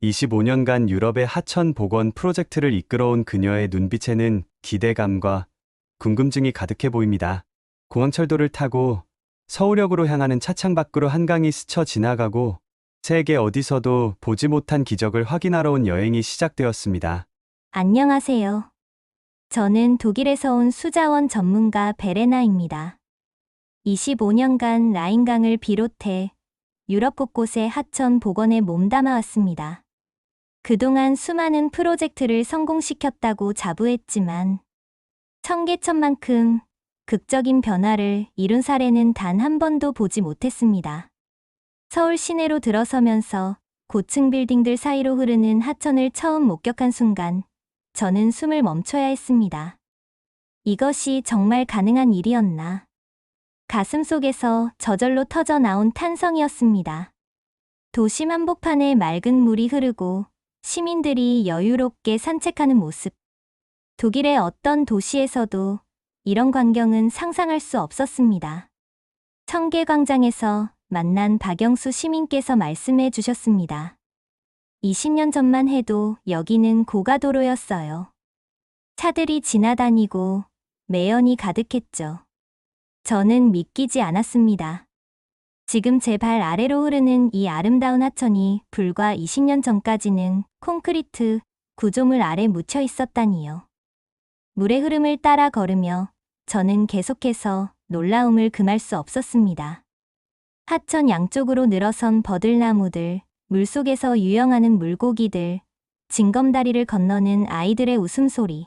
25년간 유럽의 하천 복원 프로젝트를 이끌어온 그녀의 눈빛에는 기대감과 궁금증이 가득해 보입니다. 공항철도를 타고 서울역으로 향하는 차창 밖으로 한강이 스쳐 지나가고 세계 어디서도 보지 못한 기적을 확인하러 온 여행이 시작되었습니다. 안녕하세요. 저는 독일에서 온 수자원 전문가 베레나입니다. 25년간 라인강을 비롯해 유럽 곳곳의 하천 복원에 몸담아 왔습니다. 그동안 수많은 프로젝트를 성공시켰다고 자부했지만 청계천만큼 극적인 변화를 이룬 사례는 단 한 번도 보지 못했습니다. 서울 시내로 들어서면서 고층 빌딩들 사이로 흐르는 하천을 처음 목격한 순간 저는 숨을 멈춰야 했습니다. 이것이 정말 가능한 일이었나? 가슴 속에서 저절로 터져 나온 탄성이었습니다. 도시 한복판에 맑은 물이 흐르고 시민들이 여유롭게 산책하는 모습. 독일의 어떤 도시에서도 이런 광경은 상상할 수 없었습니다. 청계광장에서 만난 박영수 시민께서 말씀해 주셨습니다. 20년 전만 해도 여기는 고가도로였어요. 차들이 지나다니고 매연이 가득했죠. 저는 믿기지 않았습니다. 지금 제 발 아래로 흐르는 이 아름다운 하천이 불과 20년 전까지는 콘크리트 구조물 아래 묻혀 있었다니요. 물의 흐름을 따라 걸으며 저는 계속해서 놀라움을 금할 수 없었습니다. 하천 양쪽으로 늘어선 버들나무들, 물속에서 유영하는 물고기들, 징검다리를 건너는 아이들의 웃음소리.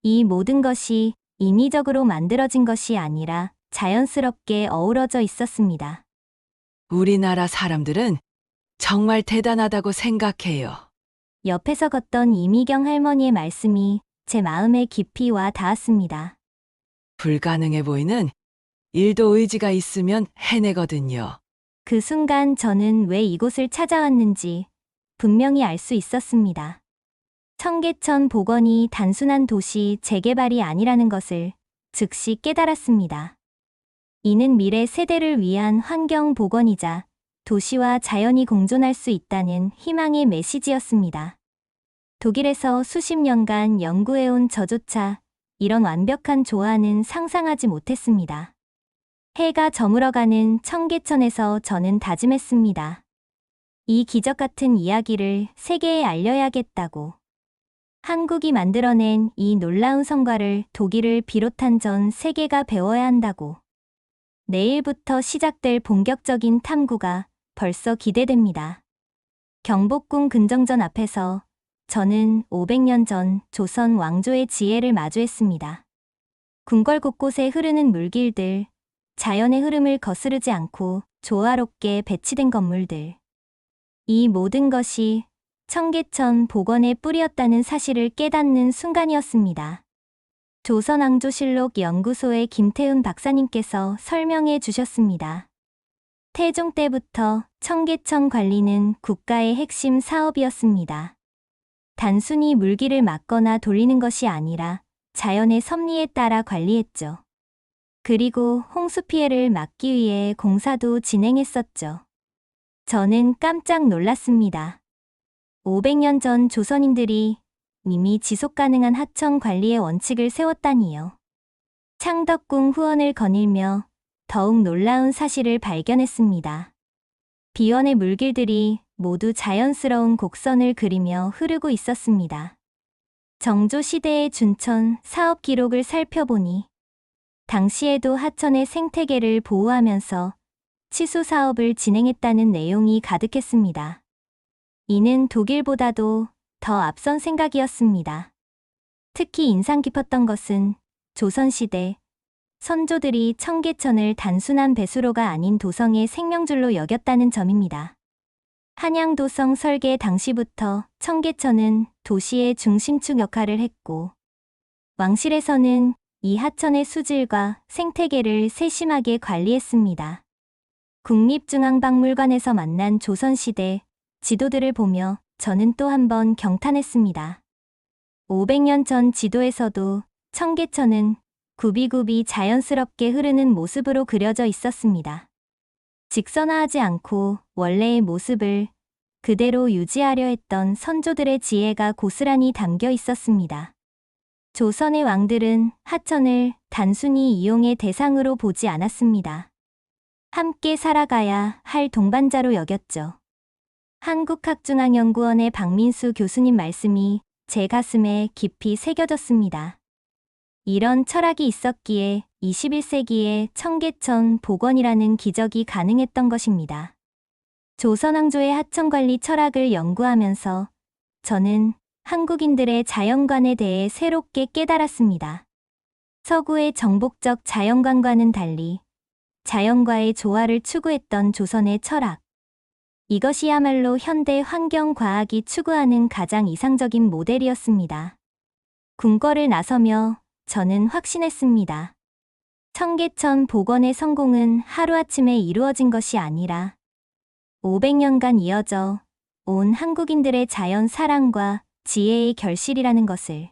이 모든 것이 인위적으로 만들어진 것이 아니라 자연스럽게 어우러져 있었습니다. 우리나라 사람들은 정말 대단하다고 생각해요. 옆에서 걷던 이미경 할머니의 말씀이 제 마음에 깊이 와 닿았습니다. 불가능해 보이는 일도 의지가 있으면 해내거든요. 그 순간 저는 왜 이곳을 찾아왔는지 분명히 알 수 있었습니다. 청계천 복원이 단순한 도시 재개발이 아니라는 것을 즉시 깨달았습니다. 이는 미래 세대를 위한 환경 복원이자 도시와 자연이 공존할 수 있다는 희망의 메시지였습니다. 독일에서 수십 년간 연구해온 저조차 이런 완벽한 조화는 상상하지 못했습니다. 해가 저물어가는 청계천에서 저는 다짐했습니다. 이 기적 같은 이야기를 세계에 알려야겠다고. 한국이 만들어낸 이 놀라운 성과를 독일을 비롯한 전 세계가 배워야 한다고. 내일부터 시작될 본격적인 탐구가 벌써 기대됩니다. 경복궁 근정전 앞에서 저는 500년 전 조선 왕조의 지혜를 마주했습니다. 궁궐 곳곳에 흐르는 물길들, 자연의 흐름을 거스르지 않고 조화롭게 배치된 건물들. 이 모든 것이 청계천 복원의 뿌리였다는 사실을 깨닫는 순간이었습니다. 조선왕조실록 연구소의 김태훈 박사님께서 설명해 주셨습니다. 태종 때부터 청계천 관리는 국가의 핵심 사업이었습니다. 단순히 물길을 막거나 돌리는 것이 아니라 자연의 섭리에 따라 관리했죠. 그리고 홍수 피해를 막기 위해 공사도 진행했었죠. 저는 깜짝 놀랐습니다. 500년 전 조선인들이 이미 지속가능한 하천 관리의 원칙을 세웠다니요. 창덕궁 후원을 거닐며 더욱 놀라운 사실을 발견했습니다. 비원의 물길들이 모두 자연스러운 곡선을 그리며 흐르고 있었습니다. 정조 시대의 준천 사업 기록을 살펴보니 당시에도 하천의 생태계를 보호하면서 치수 사업을 진행했다는 내용이 가득했습니다. 이는 독일보다도 더 앞선 생각이었습니다. 특히 인상 깊었던 것은 조선시대 선조들이 청계천을 단순한 배수로가 아닌 도성의 생명줄로 여겼다는 점입니다. 한양도성 설계 당시부터 청계천은 도시의 중심축 역할을 했고, 왕실에서는 이 하천의 수질과 생태계를 세심하게 관리했습니다. 국립중앙박물관에서 만난 조선시대 지도들을 보며 저는 또 한 번 경탄했습니다. 500년 전 지도에서도 청계천은 굽이굽이 자연스럽게 흐르는 모습으로 그려져 있었습니다. 직선화하지 않고 원래의 모습을 그대로 유지하려 했던 선조들의 지혜가 고스란히 담겨 있었습니다. 조선의 왕들은 하천을 단순히 이용의 대상으로 보지 않았습니다. 함께 살아가야 할 동반자로 여겼죠. 한국학중앙연구원의 박민수 교수님 말씀이 제 가슴에 깊이 새겨졌습니다. 이런 철학이 있었기에 21세기에 청계천 복원이라는 기적이 가능했던 것입니다. 조선왕조의 하천관리 철학을 연구하면서 저는 한국인들의 자연관에 대해 새롭게 깨달았습니다. 서구의 정복적 자연관과는 달리 자연과의 조화를 추구했던 조선의 철학. 이것이야말로 현대 환경과학이 추구하는 가장 이상적인 모델이었습니다. 궁궐을 나서며 저는 확신했습니다. 청계천 복원의 성공은 하루아침에 이루어진 것이 아니라 500년간 이어져 온 한국인들의 자연 사랑과 지혜의 결실이라는 것을.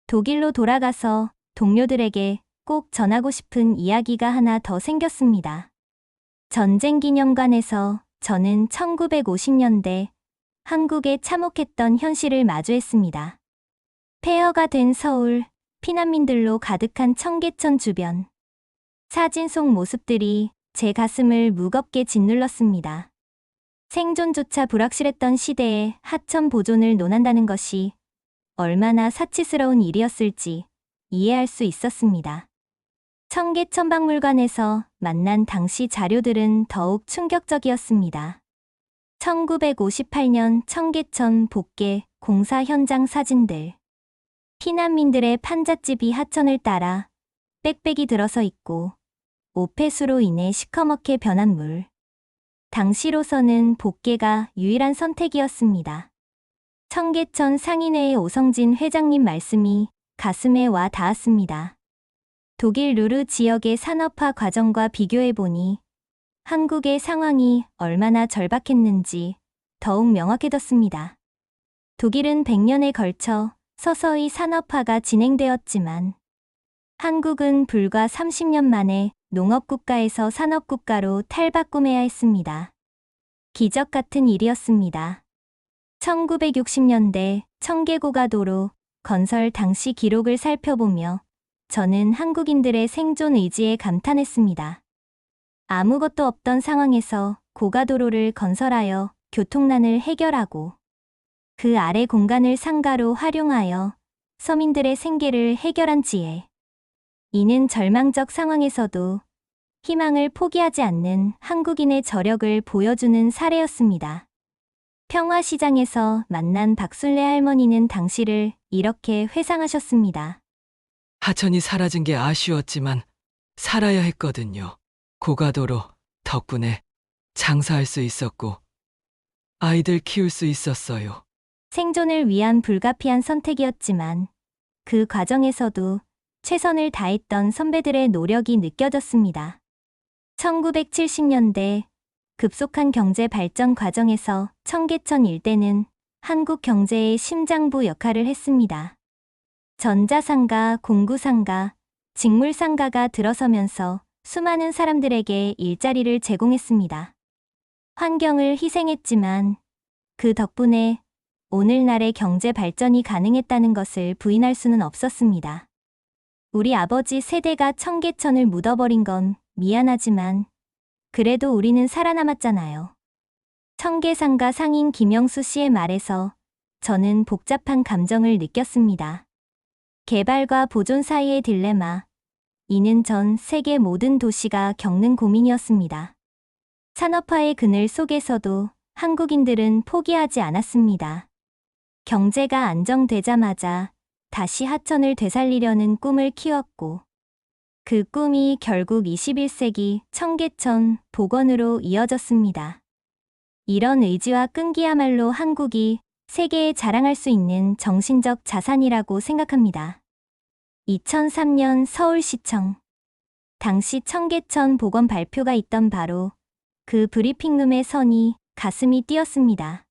독일로 돌아가서 동료들에게 꼭 전하고 싶은 이야기가 하나 더 생겼습니다. 전쟁기념관에서 저는 1950년대 한국에 참혹했던 현실을 마주했습니다. 폐허가 된 서울, 피난민들로 가득한 청계천 주변. 사진 속 모습들이 제 가슴을 무겁게 짓눌렀습니다. 생존조차 불확실했던 시대에 하천 보존을 논한다는 것이 얼마나 사치스러운 일이었을지 이해할 수 있었습니다. 청계천박물관에서 만난 당시 자료들은 더욱 충격적이었습니다. 1958년 청계천 복개 공사 현장 사진들. 피난민들의 판잣집이 하천을 따라 빽빽이 들어서 있고 오폐수로 인해 시커멓게 변한 물. 당시로서는 복개가 유일한 선택이었습니다. 청계천 상인회의 오성진 회장님 말씀이 가슴에 와 닿았습니다. 독일 루르 지역의 산업화 과정과 비교해보니 한국의 상황이 얼마나 절박했는지 더욱 명확해졌습니다. 독일은 100년에 걸쳐 서서히 산업화가 진행되었지만 한국은 불과 30년 만에 농업국가에서 산업국가로 탈바꿈해야 했습니다. 기적 같은 일이었습니다. 1960년대 청계고가도로 건설 당시 기록을 살펴보며 저는 한국인들의 생존 의지에 감탄했습니다. 아무것도 없던 상황에서 고가도로를 건설하여 교통난을 해결하고 그 아래 공간을 상가로 활용하여 서민들의 생계를 해결한 지혜. 이는 절망적 상황에서도 희망을 포기하지 않는 한국인의 저력을 보여주는 사례였습니다. 평화시장에서 만난 박순례 할머니는 당시를 이렇게 회상하셨습니다. 하천이 사라진 게 아쉬웠지만 살아야 했거든요. 고가도로 덕분에 장사할 수 있었고 아이들 키울 수 있었어요. 생존을 위한 불가피한 선택이었지만 그 과정에서도 최선을 다했던 선배들의 노력이 느껴졌습니다. 1970년대 급속한 경제 발전 과정에서 청계천 일대는 한국 경제의 심장부 역할을 했습니다. 전자상가, 공구상가, 직물상가가 들어서면서 수많은 사람들에게 일자리를 제공했습니다. 환경을 희생했지만 그 덕분에 오늘날의 경제 발전이 가능했다는 것을 부인할 수는 없었습니다. 우리 아버지 세대가 청계천을 묻어버린 건 미안하지만 그래도 우리는 살아남았잖아요. 청계상가 상인 김영수 씨의 말에서 저는 복잡한 감정을 느꼈습니다. 개발과 보존 사이의 딜레마. 이는 전 세계 모든 도시가 겪는 고민이었습니다. 산업화의 그늘 속에서도 한국인들은 포기하지 않았습니다. 경제가 안정되자마자 다시 하천을 되살리려는 꿈을 키웠고 그 꿈이 결국 21세기 청계천 복원으로 이어졌습니다. 이런 의지와 끈기야말로 한국이 세계에 자랑할 수 있는 정신적 자산이라고 생각합니다. 2003년 서울시청. 당시 청계천 복원 발표가 있던 바로 그 브리핑룸의 선이 가슴이 뛰었습니다.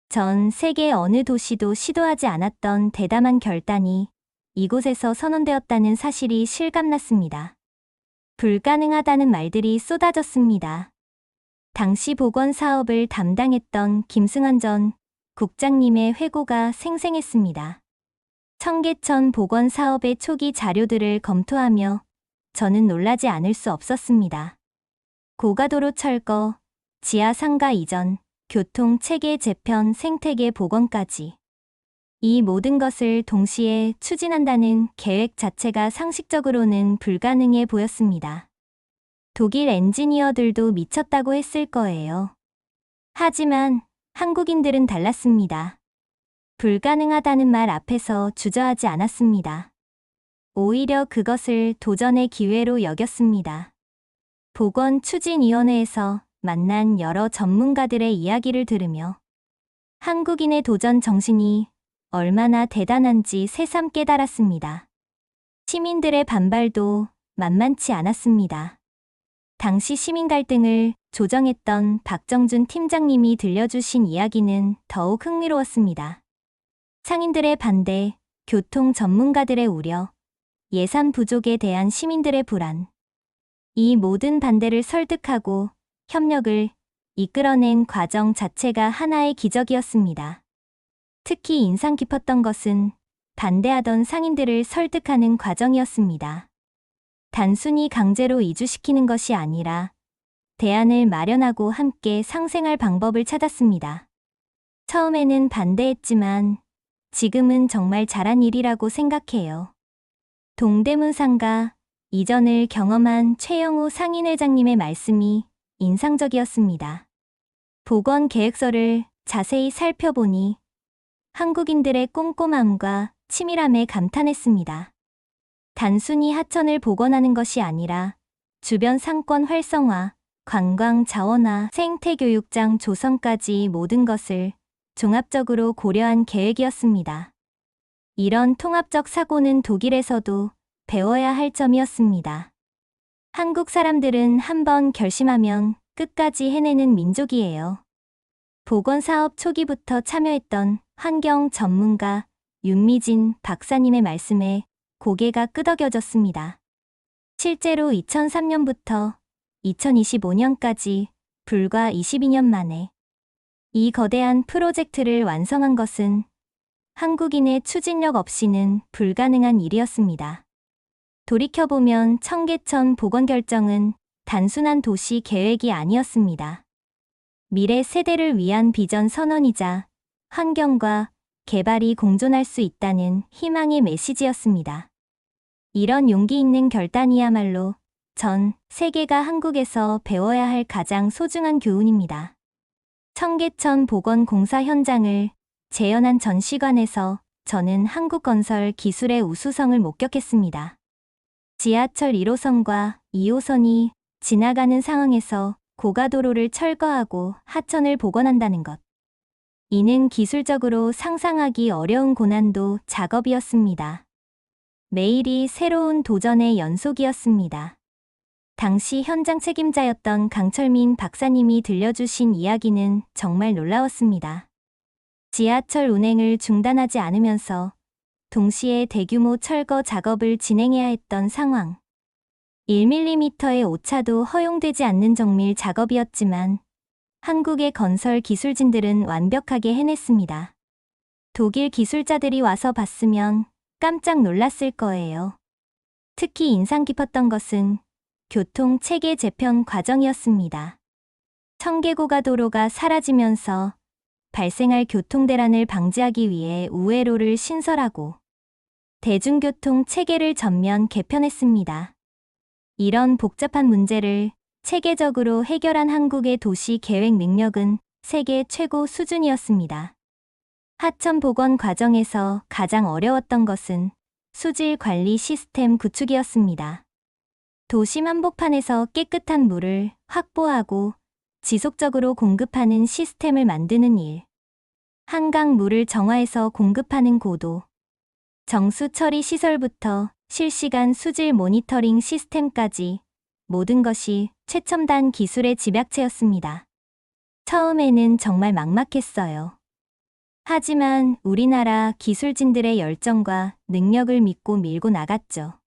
전 세계 어느 도시도 시도하지 않았던 대담한 결단이 이곳에서 선언되었다는 사실이 실감났습니다. 불가능하다는 말들이 쏟아졌습니다. 당시 보건 사업을 담당했던 김승환 전 국장님의 회고가 생생했습니다. 청계천 보건 사업의 초기 자료들을 검토하며 저는 놀라지 않을 수 없었습니다. 고가도로 철거, 지하 상가 이전, 교통 체계 재편, 생태계 복원까지. 이 모든 것을 동시에 추진한다는 계획 자체가 상식적으로는 불가능해 보였습니다. 독일 엔지니어들도 미쳤다고 했을 거예요. 하지만 한국인들은 달랐습니다. 불가능하다는 말 앞에서 주저하지 않았습니다. 오히려 그것을 도전의 기회로 여겼습니다. 보건추진위원회에서 만난 여러 전문가들의 이야기를 들으며 한국인의 도전 정신이 얼마나 대단한지 새삼 깨달았습니다. 시민들의 반발도 만만치 않았습니다. 당시 시민 갈등을 조정했던 박정준 팀장님이 들려주신 이야기는 더욱 흥미로웠습니다. 상인들의 반대, 교통 전문가들의 우려, 예산 부족에 대한 시민들의 불안. 이 모든 반대를 설득하고 협력을 이끌어낸 과정 자체가 하나의 기적이었습니다. 특히 인상 깊었던 것은 반대하던 상인들을 설득하는 과정이었습니다. 단순히 강제로 이주시키는 것이 아니라 대안을 마련하고 함께 상생할 방법을 찾았습니다. 처음에는 반대했지만 지금은 정말 잘한 일이라고 생각해요. 동대문 상가 이전을 경험한 최영우 상인회장님의 말씀이 인상적이었습니다. 보건 계획서를 자세히 살펴보니 한국인들의 꼼꼼함과 치밀함에 감탄했습니다. 단순히 하천을 복원하는 것이 아니라 주변 상권 활성화, 관광 자원화, 생태교육장 조성까지 모든 것을 종합적으로 고려한 계획이었습니다. 이런 통합적 사고는 독일에서도 배워야 할 점이었습니다. 한국 사람들은 한번 결심하면 끝까지 해내는 민족이에요. 보건사업 초기부터 참여했던 환경 전문가 윤미진 박사님의 말씀에 고개가 끄덕여졌습니다. 실제로 2003년부터 2025년까지 불과 22년 만에 이 거대한 프로젝트를 완성한 것은 한국인의 추진력 없이는 불가능한 일이었습니다. 돌이켜보면 청계천 복원 결정은 단순한 도시 계획이 아니었습니다. 미래 세대를 위한 비전 선언이자 환경과 개발이 공존할 수 있다는 희망의 메시지였습니다. 이런 용기 있는 결단이야말로 전 세계가 한국에서 배워야 할 가장 소중한 교훈입니다. 청계천 복원 공사 현장을 재현한 전시관에서 저는 한국 건설 기술의 우수성을 목격했습니다. 지하철 1호선과 2호선이 지나가는 상황에서 고가도로를 철거하고 하천을 복원한다는 것. 이는 기술적으로 상상하기 어려운 고난도 작업이었습니다. 매일이 새로운 도전의 연속이었습니다. 당시 현장 책임자였던 강철민 박사님이 들려주신 이야기는 정말 놀라웠습니다. 지하철 운행을 중단하지 않으면서 동시에 대규모 철거 작업을 진행해야 했던 상황. 1mm의 오차도 허용되지 않는 정밀 작업이었지만 한국의 건설 기술진들은 완벽하게 해냈습니다. 독일 기술자들이 와서 봤으면 깜짝 놀랐을 거예요. 특히 인상 깊었던 것은 교통 체계 재편 과정이었습니다. 청계고가도로가 사라지면서 발생할 교통대란을 방지하기 위해 우회로를 신설하고 대중교통 체계를 전면 개편했습니다. 이런 복잡한 문제를 체계적으로 해결한 한국의 도시 계획 능력은 세계 최고 수준이었습니다. 하천 복원 과정에서 가장 어려웠던 것은 수질 관리 시스템 구축이었습니다. 도심 한복판에서 깨끗한 물을 확보하고 지속적으로 공급하는 시스템을 만드는 일. 한강 물을 정화해서 공급하는 고도. 정수 처리 시설부터 실시간 수질 모니터링 시스템까지 모든 것이 최첨단 기술의 집약체였습니다. 처음에는 정말 막막했어요. 하지만 우리나라 기술진들의 열정과 능력을 믿고 밀고 나갔죠.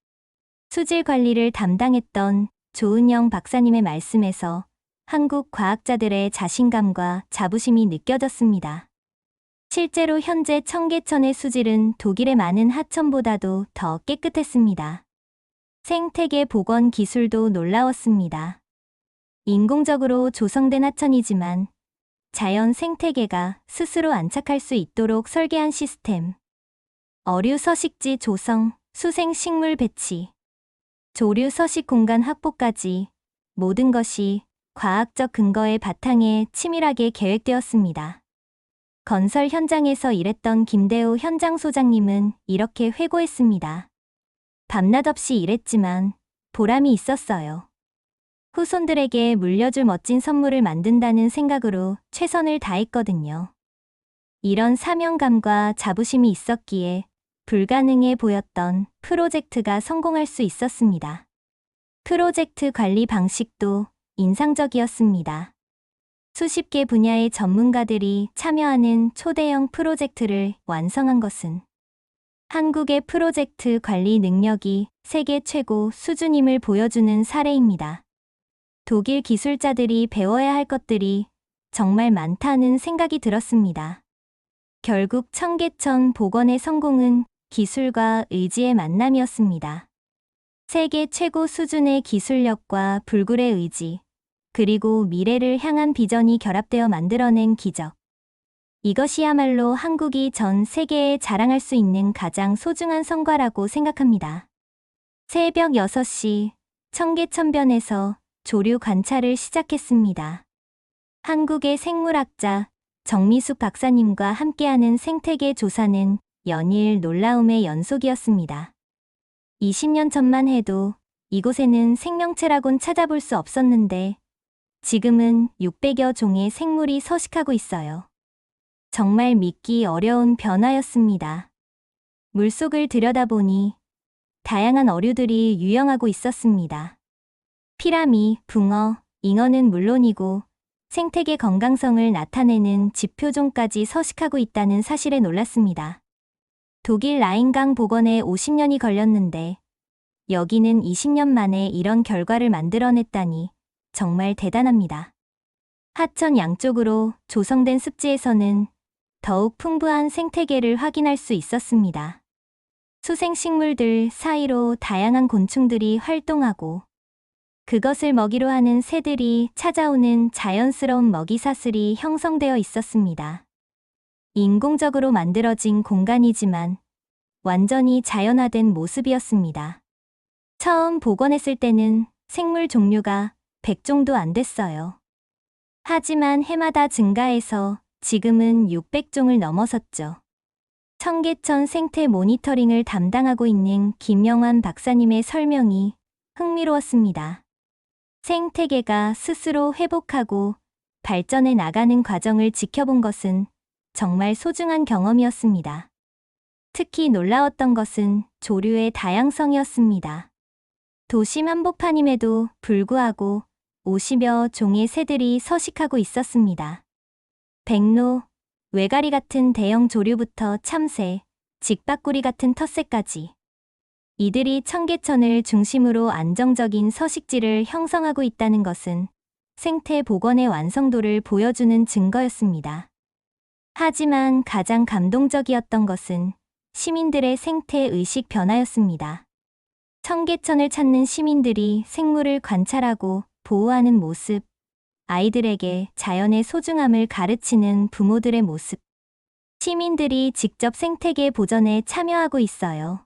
수질 관리를 담당했던 조은영 박사님의 말씀에서 한국 과학자들의 자신감과 자부심이 느껴졌습니다. 실제로 현재 청계천의 수질은 독일의 많은 하천보다도 더 깨끗했습니다. 생태계 복원 기술도 놀라웠습니다. 인공적으로 조성된 하천이지만 자연 생태계가 스스로 안착할 수 있도록 설계한 시스템. 어류 서식지 조성, 수생 식물 배치, 조류 서식 공간 확보까지 모든 것이 과학적 근거의 바탕에 치밀하게 계획되었습니다. 건설 현장에서 일했던 김대우 현장 소장님은 이렇게 회고했습니다. 밤낮 없이 일했지만 보람이 있었어요. 후손들에게 물려줄 멋진 선물을 만든다는 생각으로 최선을 다했거든요. 이런 사명감과 자부심이 있었기에 불가능해 보였던 프로젝트가 성공할 수 있었습니다. 프로젝트 관리 방식도 인상적이었습니다. 수십 개 분야의 전문가들이 참여하는 초대형 프로젝트를 완성한 것은 한국의 프로젝트 관리 능력이 세계 최고 수준임을 보여주는 사례입니다. 독일 기술자들이 배워야 할 것들이 정말 많다는 생각이 들었습니다. 결국 청계천 복원의 성공은 기술과 의지의 만남이었습니다. 세계 최고 수준의 기술력과 불굴의 의지, 그리고 미래를 향한 비전이 결합되어 만들어낸 기적. 이것이야말로 한국이 전 세계에 자랑할 수 있는 가장 소중한 성과라고 생각합니다. 새벽 6시 청계천변에서 조류 관찰을 시작했습니다. 한국의 생물학자 정미숙 박사님과 함께하는 생태계 조사는 연일 놀라움의 연속이었습니다. 20년 전만 해도 이곳에는 생명체라곤 찾아볼 수 없었는데 지금은 600여 종의 생물이 서식하고 있어요. 정말 믿기 어려운 변화였습니다. 물속을 들여다보니 다양한 어류들이 유영하고 있었습니다. 피라미, 붕어, 잉어는 물론이고 생태계 건강성을 나타내는 지표종까지 서식하고 있다는 사실에 놀랐습니다. 독일 라인강 복원에 50년이 걸렸는데 여기는 20년 만에 이런 결과를 만들어냈다니 정말 대단합니다. 하천 양쪽으로 조성된 습지에서는 더욱 풍부한 생태계를 확인할 수 있었습니다. 수생식물들 사이로 다양한 곤충들이 활동하고 그것을 먹이로 하는 새들이 찾아오는 자연스러운 먹이사슬이 형성되어 있었습니다. 인공적으로 만들어진 공간이지만 완전히 자연화된 모습이었습니다. 처음 복원했을 때는 생물 종류가 100종도 안 됐어요. 하지만 해마다 증가해서 지금은 600종을 넘어섰죠. 청계천 생태 모니터링을 담당하고 있는 김영환 박사님의 설명이 흥미로웠습니다. 생태계가 스스로 회복하고 발전해 나가는 과정을 지켜본 것은 정말 소중한 경험이었습니다. 특히 놀라웠던 것은 조류의 다양성이었습니다. 도심 한복판임에도 불구하고 50여 종의 새들이 서식하고 있었습니다. 백로, 외가리 같은 대형 조류부터 참새, 직박구리 같은 텃새까지. 이들이 청계천을 중심으로 안정적인 서식지를 형성하고 있다는 것은 생태 복원의 완성도를 보여주는 증거였습니다. 하지만 가장 감동적이었던 것은 시민들의 생태 의식 변화였습니다. 청계천을 찾는 시민들이 생물을 관찰하고 보호하는 모습, 아이들에게 자연의 소중함을 가르치는 부모들의 모습. 시민들이 직접 생태계 보전에 참여하고 있어요.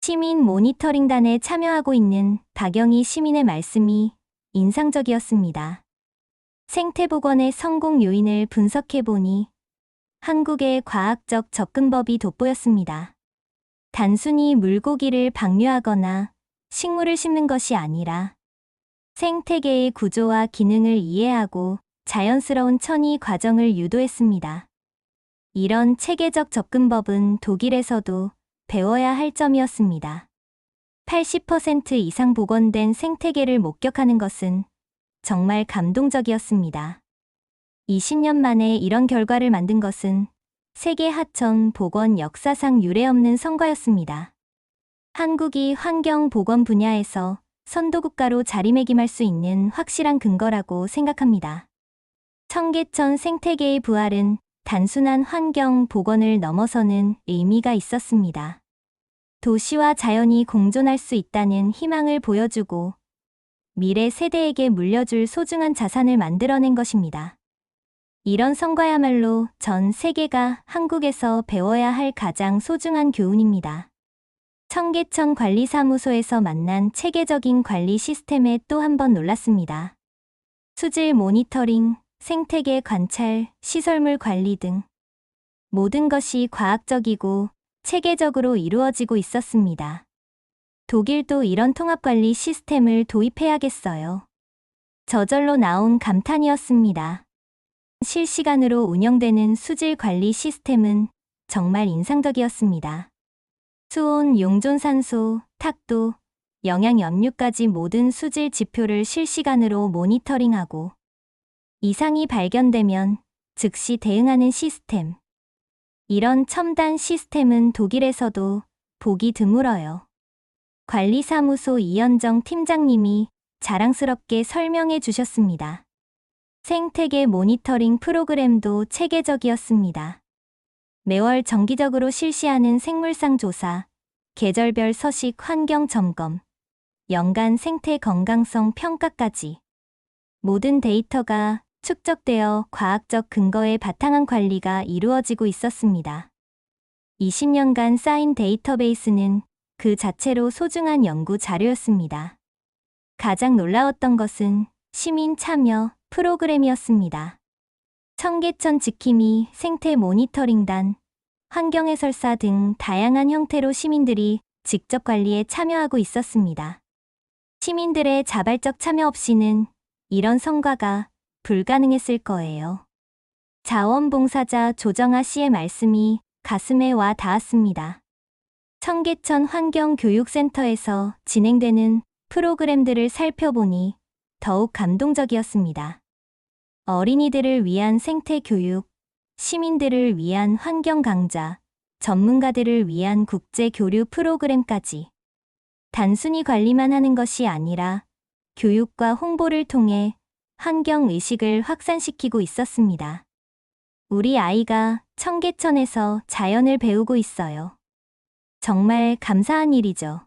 시민 모니터링단에 참여하고 있는 박영희 시민의 말씀이 인상적이었습니다. 생태복원의 성공 요인을 분석해보니 한국의 과학적 접근법이 돋보였습니다. 단순히 물고기를 방류하거나 식물을 심는 것이 아니라 생태계의 구조와 기능을 이해하고 자연스러운 천이 과정을 유도했습니다. 이런 체계적 접근법은 독일에서도 배워야 할 점이었습니다. 80% 이상 복원된 생태계를 목격하는 것은 정말 감동적이었습니다. 20년 만에 이런 결과를 만든 것은 세계 하천 복원 역사상 유례없는 성과였습니다. 한국이 환경 복원 분야에서 선도국가로 자리매김할 수 있는 확실한 근거라고 생각합니다. 청계천 생태계의 부활은 단순한 환경 복원을 넘어서는 의미가 있었습니다. 도시와 자연이 공존할 수 있다는 희망을 보여주고 미래 세대에게 물려줄 소중한 자산을 만들어낸 것입니다. 이런 성과야말로 전 세계가 한국에서 배워야 할 가장 소중한 교훈입니다. 청계천 관리사무소에서 만난 체계적인 관리 시스템에 또 한 번 놀랐습니다. 수질 모니터링, 생태계 관찰, 시설물 관리 등 모든 것이 과학적이고 체계적으로 이루어지고 있었습니다. 독일도 이런 통합관리 시스템을 도입해야겠어요. 저절로 나온 감탄이었습니다. 실시간으로 운영되는 수질 관리 시스템은 정말 인상적이었습니다. 수온, 용존산소, 탁도, 영양 염류까지 모든 수질 지표를 실시간으로 모니터링하고 이상이 발견되면 즉시 대응하는 시스템. 이런 첨단 시스템은 독일에서도 보기 드물어요. 관리사무소 이현정 팀장님이 자랑스럽게 설명해 주셨습니다. 생태계 모니터링 프로그램도 체계적이었습니다. 매월 정기적으로 실시하는 생물상 조사, 계절별 서식 환경 점검, 연간 생태 건강성 평가까지 모든 데이터가 축적되어 과학적 근거에 바탕한 관리가 이루어지고 있었습니다. 20년간 쌓인 데이터베이스는 그 자체로 소중한 연구 자료였습니다. 가장 놀라웠던 것은 시민 참여 프로그램이었습니다. 청계천 지킴이, 생태 모니터링단, 환경해설사 등 다양한 형태로 시민들이 직접 관리에 참여하고 있었습니다. 시민들의 자발적 참여 없이는 이런 성과가 불가능했을 거예요. 자원봉사자 조정아 씨의 말씀이 가슴에 와 닿았습니다. 청계천 환경교육센터에서 진행되는 프로그램들을 살펴보니 더욱 감동적이었습니다. 어린이들을 위한 생태교육, 시민들을 위한 환경 강좌, 전문가들을 위한 국제 교류 프로그램까지 단순히 관리만 하는 것이 아니라 교육과 홍보를 통해 환경 의식을 확산시키고 있었습니다. 우리 아이가 청계천에서 자연을 배우고 있어요. 정말 감사한 일이죠.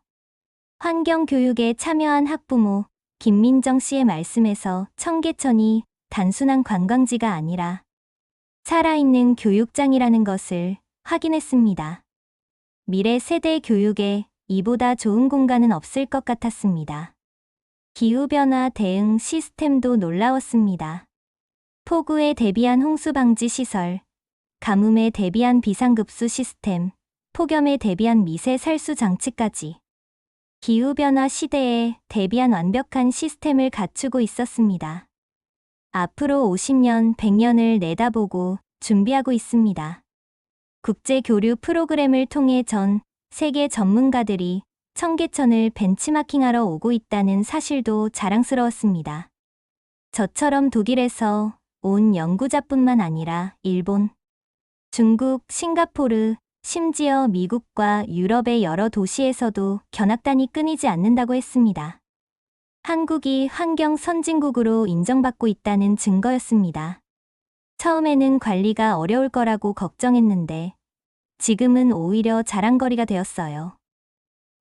환경 교육에 참여한 학부모 김민정 씨의 말씀에서 청계천이 단순한 관광지가 아니라 살아있는 교육장이라는 것을 확인했습니다. 미래 세대 교육에 이보다 좋은 공간은 없을 것 같았습니다. 기후변화 대응 시스템도 놀라웠습니다. 폭우에 대비한 홍수 방지 시설, 가뭄에 대비한 비상급수 시스템, 폭염에 대비한 미세 살수 장치까지 기후변화 시대에 대비한 완벽한 시스템을 갖추고 있었습니다. 앞으로 50년, 100년을 내다보고 준비하고 있습니다. 국제 교류 프로그램을 통해 전 세계 전문가들이 청계천을 벤치마킹하러 오고 있다는 사실도 자랑스러웠습니다. 저처럼 독일에서 온 연구자뿐만 아니라 일본, 중국, 싱가포르, 심지어 미국과 유럽의 여러 도시에서도 견학단이 끊이지 않는다고 했습니다. 한국이 환경 선진국으로 인정받고 있다는 증거였습니다. 처음에는 관리가 어려울 거라고 걱정했는데 지금은 오히려 자랑거리가 되었어요.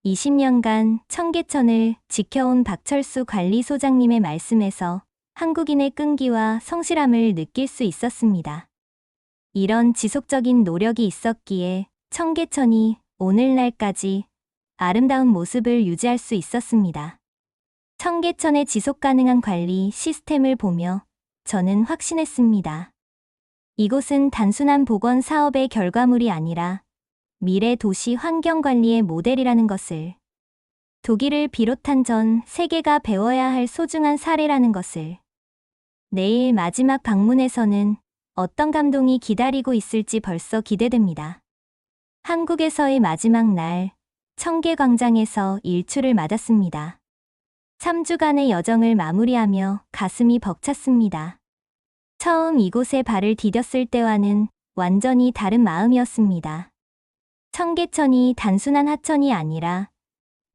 20년간 청계천을 지켜온 박철수 관리소장님의 말씀에서 한국인의 끈기와 성실함을 느낄 수 있었습니다. 이런 지속적인 노력이 있었기에 청계천이 오늘날까지 아름다운 모습을 유지할 수 있었습니다. 청계천의 지속가능한 관리 시스템을 보며 저는 확신했습니다. 이곳은 단순한 복원 사업의 결과물이 아니라 미래 도시 환경 관리의 모델이라는 것을, 독일을 비롯한 전 세계가 배워야 할 소중한 사례라는 것을, 내일 마지막 방문에서는 어떤 감동이 기다리고 있을지 벌써 기대됩니다. 한국에서의 마지막 날, 청계광장에서 일출을 맞았습니다. 3주간의 여정을 마무리하며 가슴이 벅찼습니다. 처음 이곳에 발을 디뎠을 때와는 완전히 다른 마음이었습니다. 청계천이 단순한 하천이 아니라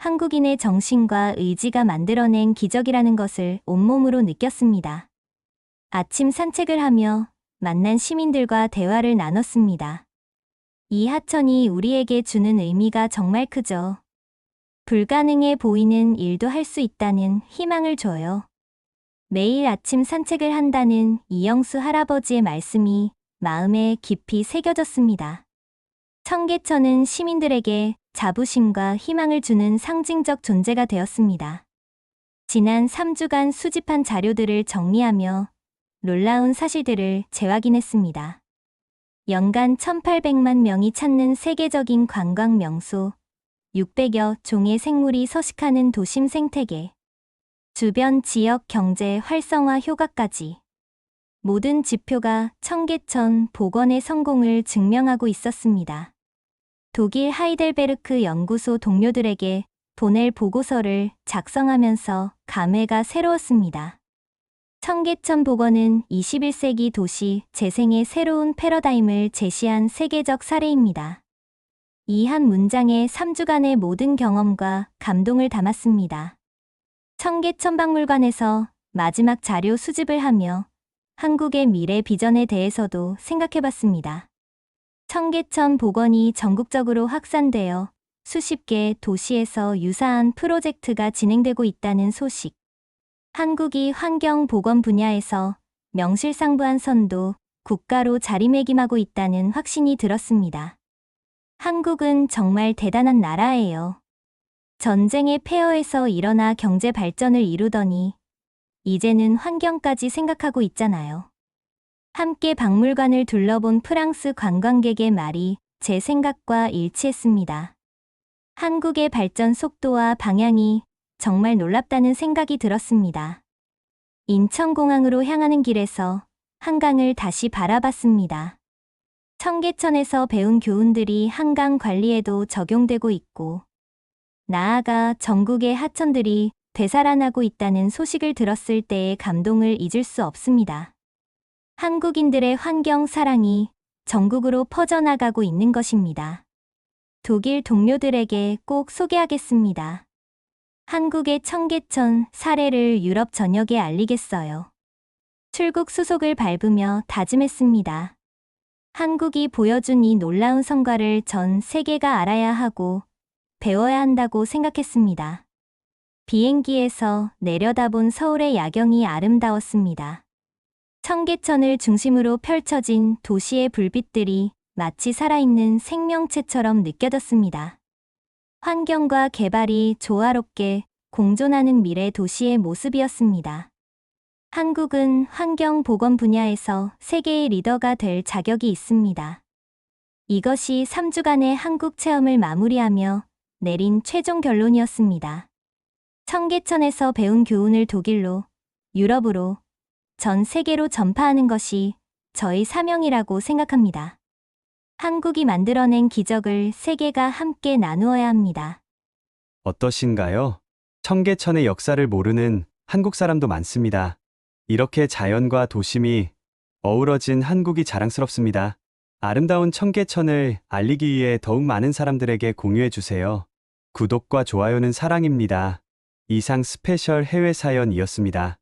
한국인의 정신과 의지가 만들어낸 기적이라는 것을 온몸으로 느꼈습니다. 아침 산책을 하며 만난 시민들과 대화를 나눴습니다. 이 하천이 우리에게 주는 의미가 정말 크죠. 불가능해 보이는 일도 할 수 있다는 희망을 줘요. 매일 아침 산책을 한다는 이영수 할아버지의 말씀이 마음에 깊이 새겨졌습니다. 청계천은 시민들에게 자부심과 희망을 주는 상징적 존재가 되었습니다. 지난 3주간 수집한 자료들을 정리하며 놀라운 사실들을 재확인했습니다. 연간 1,800만 명이 찾는 세계적인 관광 명소, 600여 종의 생물이 서식하는 도심 생태계, 주변 지역 경제 활성화 효과까지 모든 지표가 청계천 복원의 성공을 증명하고 있었습니다. 독일 하이델베르크 연구소 동료들에게 보낼 보고서를 작성하면서 감회가 새로웠습니다. 청계천 복원은 21세기 도시 재생의 새로운 패러다임을 제시한 세계적 사례입니다. 이 한 문장에 3주간의 모든 경험과 감동을 담았습니다. 청계천 박물관에서 마지막 자료 수집을 하며 한국의 미래 비전에 대해서도 생각해봤습니다. 청계천 복원이 전국적으로 확산되어 수십 개 도시에서 유사한 프로젝트가 진행되고 있다는 소식. 한국이 환경 복원 분야에서 명실상부한 선도 국가로 자리매김하고 있다는 확신이 들었습니다. 한국은 정말 대단한 나라예요. 전쟁의 폐허에서 일어나 경제 발전을 이루더니 이제는 환경까지 생각하고 있잖아요. 함께 박물관을 둘러본 프랑스 관광객의 말이 제 생각과 일치했습니다. 한국의 발전 속도와 방향이 정말 놀랍다는 생각이 들었습니다. 인천공항으로 향하는 길에서 한강을 다시 바라봤습니다. 청계천에서 배운 교훈들이 한강 관리에도 적용되고 있고, 나아가 전국의 하천들이 되살아나고 있다는 소식을 들었을 때의 감동을 잊을 수 없습니다. 한국인들의 환경 사랑이 전국으로 퍼져나가고 있는 것입니다. 독일 동료들에게 꼭 소개하겠습니다. 한국의 청계천 사례를 유럽 전역에 알리겠어요. 출국 수속을 밟으며 다짐했습니다. 한국이 보여준 이 놀라운 성과를 전 세계가 알아야 하고 배워야 한다고 생각했습니다. 비행기에서 내려다본 서울의 야경이 아름다웠습니다. 청계천을 중심으로 펼쳐진 도시의 불빛들이 마치 살아있는 생명체처럼 느껴졌습니다. 환경과 개발이 조화롭게 공존하는 미래 도시의 모습이었습니다. 한국은 환경 보건 분야에서 세계의 리더가 될 자격이 있습니다. 이것이 3주간의 한국 체험을 마무리하며 내린 최종 결론이었습니다. 청계천에서 배운 교훈을 독일로, 유럽으로, 전 세계로 전파하는 것이 저희 사명이라고 생각합니다. 한국이 만들어낸 기적을 세계가 함께 나누어야 합니다. 어떠신가요? 청계천의 역사를 모르는 한국 사람도 많습니다. 이렇게 자연과 도심이 어우러진 한국이 자랑스럽습니다. 아름다운 청계천을 알리기 위해 더욱 많은 사람들에게 공유해 주세요. 구독과 좋아요는 사랑입니다. 이상 스페셜 해외 사연이었습니다.